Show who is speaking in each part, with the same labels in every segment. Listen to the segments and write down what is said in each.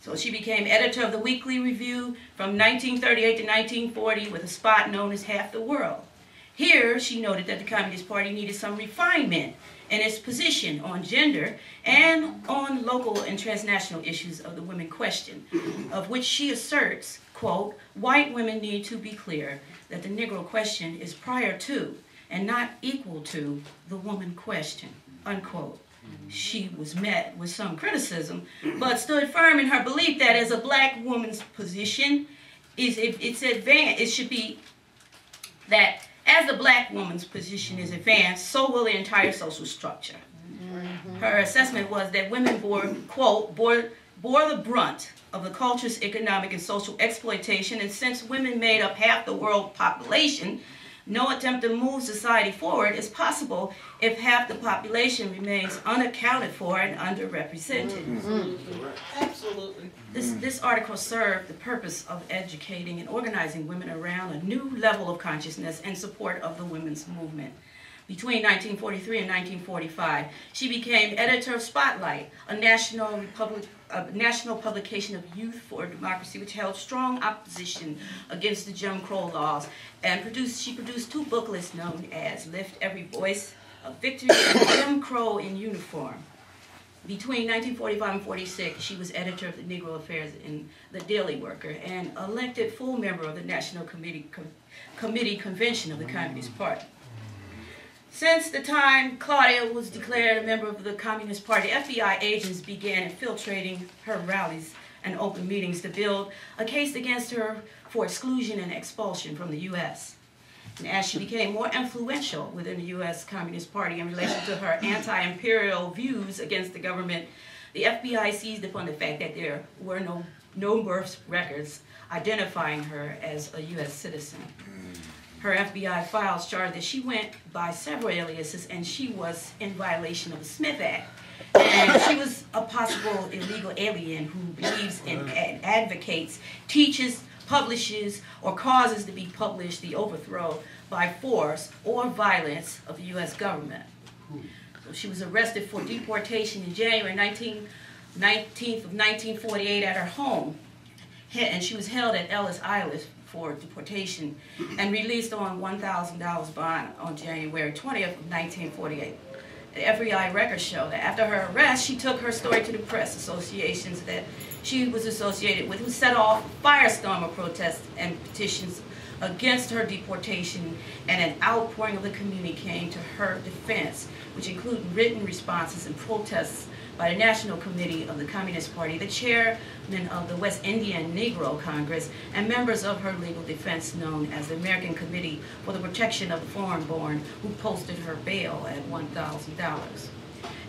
Speaker 1: So she became editor of the Weekly Review from 1938 to 1940 with a spot known as Half the World. Here, she noted that the Communist Party needed some refinement in its position on gender and on local and transnational issues of the women question, of which she asserts, quote, white women need to be clear that the Negro question is prior to and not equal to the woman question, unquote. She was met with some criticism, but stood firm in her belief that as a black woman's position, it should be that as the black woman's position is advanced, so will the entire social structure. Her assessment was that women bore the brunt of the culture's economic and social exploitation, and since women made up half the world population, no attempt to move society forward is possible if half the population remains unaccounted for and underrepresented.
Speaker 2: Absolutely.
Speaker 1: This article served the purpose of educating and organizing women around a new level of consciousness in support of the women's movement. Between 1943 and 1945, she became editor of Spotlight, a national publication of Youth for Democracy, which held strong opposition against the Jim Crow laws, and she produced two booklets known as Lift Every Voice of Victory and Jim Crow in Uniform. Between 1945 and 46, she was editor of the Negro Affairs in the Daily Worker and elected full member of the National Committee Convention of the Communist Party. Since the time Claudia was declared a member of the Communist Party, FBI agents began infiltrating her rallies and open meetings to build a case against her for exclusion and expulsion from the U.S. And as she became more influential within the U.S. Communist Party in relation to her anti-imperial views against the government, the FBI seized upon the fact that there were no birth records identifying her as a U.S. citizen. Her FBI files charged that she went by several aliases and she was in violation of the Smith Act. And she was a possible illegal alien who believes in and advocates, teaches, publishes, or causes to be published the overthrow by force or violence of the U.S. government. So she was arrested for deportation in January 19th of 1948 at her home. And she was held at Ellis Island for deportation and released on $1,000 bond on January 20th of 1948. The FBI records show that after her arrest, she took her story to the press associations that she was associated with, who set off a firestorm of protests and petitions against her deportation, and an outpouring of the community came to her defense, which included written responses and protests by the National Committee of the Communist Party, the chairman of the West Indian Negro Congress, and members of her legal defense known as the American Committee for the Protection of the Foreign-Born, who posted her bail at $1,000.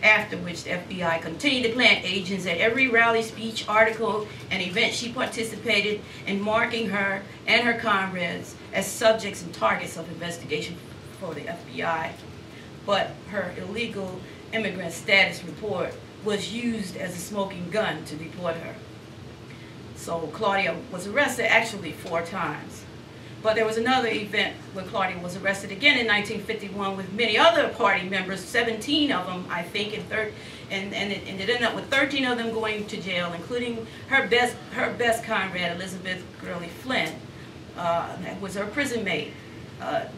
Speaker 1: After which the FBI continued to plant agents at every rally, speech, article, and event she participated in, marking her and her comrades as subjects and targets of investigation for the FBI. But her illegal immigrant status report was used as a smoking gun to deport her. So Claudia was arrested actually 4 times. But there was another event when Claudia was arrested again in 1951 with many other party members, 17 of them, I think, and it ended up with 13 of them going to jail, including her best comrade, Elizabeth Gurley Flynn, that was her prison mate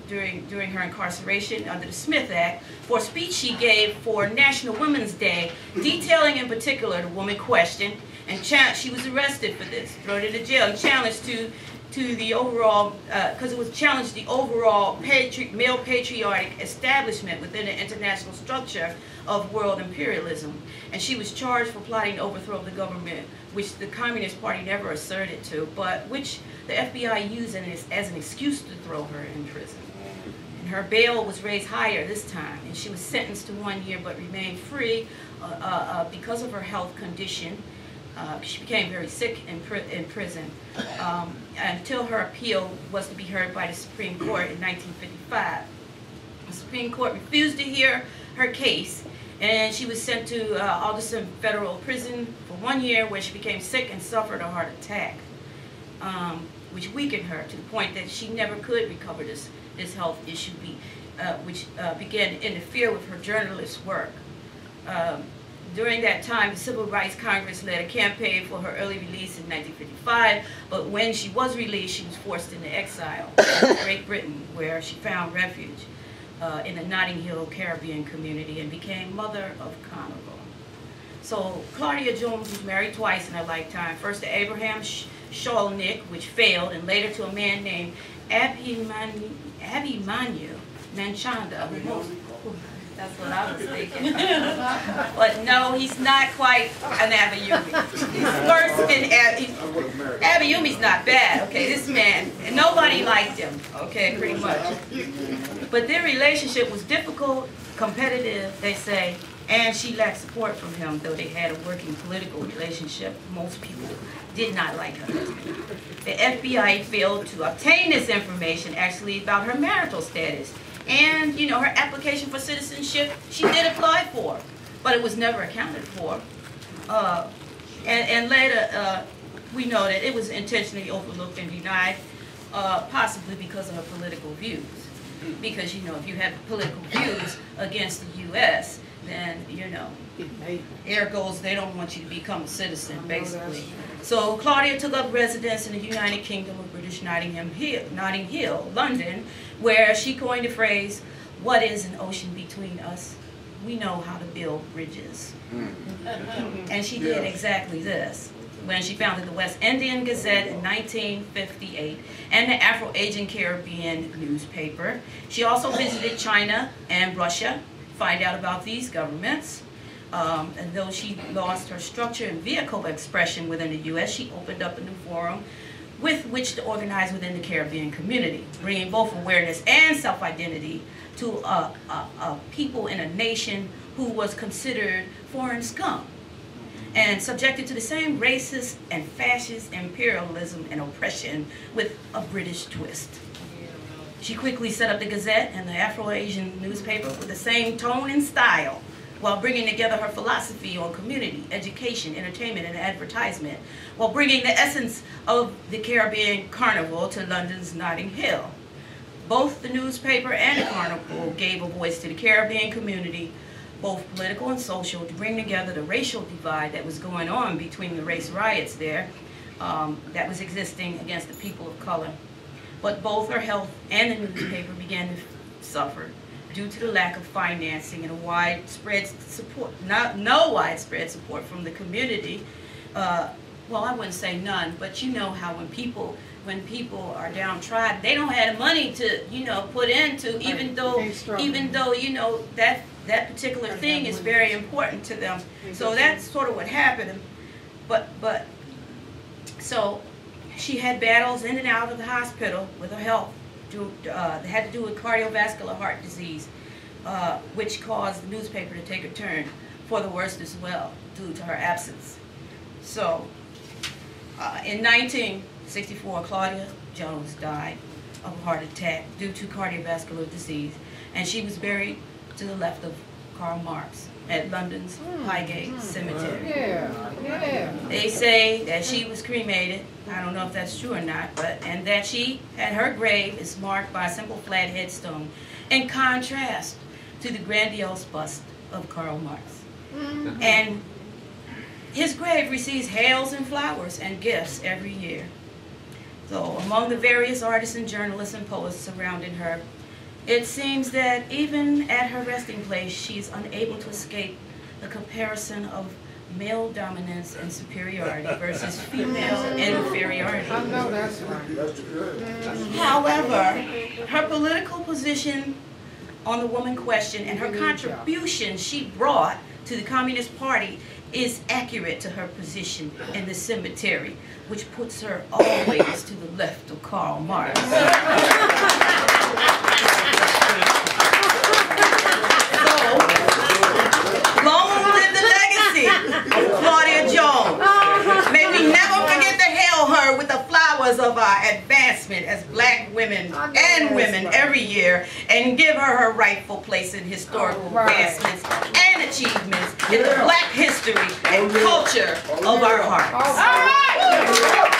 Speaker 1: during her incarceration under the Smith Act for a speech she gave for National Women's Day, detailing in particular the woman question, and she was arrested for this, thrown into jail, and challenged to the overall, because it was challenged the overall male patriotic establishment within the international structure of world imperialism. And she was charged for plotting to overthrow the government, which the Communist Party never asserted to, but which the FBI used as an excuse to throw her in prison. And her bail was raised higher this time, and she was sentenced to 1 year but remained free because of her health condition. She became very sick in prison until her appeal was to be heard by the Supreme Court in 1955. The Supreme Court refused to hear her case, and she was sent to Alderson Federal Prison for 1 year, where she became sick and suffered a heart attack, which weakened her to the point that she never could recover this health issue, which began to interfere with her journalist work. During that time, the Civil Rights Congress led a campaign for her early release in 1955, but when she was released, she was forced into exile in Great Britain, where she found refuge in the Notting Hill Caribbean community and became mother of Carnival. So Claudia Jones was married twice in her lifetime, first to Abraham Sholnick, which failed, and later to a man named Abhimanyu Manchanda. That's what I was thinking. But no, he's not quite an Abiyumi. He's worse than Abiyumi's not bad, okay? This man, and nobody liked him, okay, pretty much. But their relationship was difficult, competitive, they say, and she lacked support from him, though they had a working political relationship. Most people did not like her. The FBI failed to obtain this information, actually, about her marital status. And, you know, her application for citizenship, she did apply for, but it was never accounted for. And later, we know that it was intentionally overlooked and denied, possibly because of her political views. Because, you know, if you have political views against the U.S., then, you know, there goes, they don't want you to become a citizen, basically. So Claudia took up residence in the United Kingdom of British Notting Hill, London, where she coined the phrase, "What is an ocean between us? We know how to build bridges." And she did exactly this when she founded the West Indian Gazette in 1958 and the Afro-Asian Caribbean newspaper. She also visited China and Russia, find out about these governments. And though she lost her structure and vehicle of expression within the U.S., she opened up a new forum with which to organize within the Caribbean community, bringing both awareness and self-identity to people in a nation who was considered foreign scum and subjected to the same racist and fascist imperialism and oppression with a British twist. She quickly set up the Gazette and the Afro-Asian newspaper with the same tone and style, while bringing together her philosophy on community, education, entertainment, and advertisement, while bringing the essence of the Caribbean Carnival to London's Notting Hill. Both the newspaper and the Carnival gave a voice to the Caribbean community, both political and social, to bring together the racial divide that was going on between the race riots there that was existing against the people of color. But both her health and the newspaper began to suffer due to the lack of financing and a widespread support, no widespread support from the community. Well, I wouldn't say none, but you know how when people are downtrodden, they don't have the money to, you know, put into, even though you know that particular thing is very important to them. So that's sort of what happened. But so she had battles in and out of the hospital with her health. That had to do with cardiovascular heart disease, which caused the newspaper to take a turn for the worst as well, due to her absence. So, in 1964, Claudia Jones died of a heart attack due to cardiovascular disease, and she was buried to the left of Karl Marx at London's Highgate Cemetery. They say that she was cremated. I don't know if that's true or not, and that she had her grave is marked by a simple flat headstone, in contrast to the grandiose bust of Karl Marx. And his grave receives hails and flowers and gifts every year. So among the various artists and journalists and poets surrounding her, it seems that even at her resting place, she's unable to escape the comparison of male dominance and superiority versus female inferiority.
Speaker 2: I know that's right.
Speaker 1: However, her political position on the woman question and her contribution she brought to the Communist Party is accurate to her position in the cemetery, which puts her always to the left of Karl Marx. Long live the legacy of Claudia Jones. May we never forget to hail her with the flowers of our advancement as black women and women every year, and give her her rightful place in historical advancements and achievements in the black history and culture of our hearts. All right.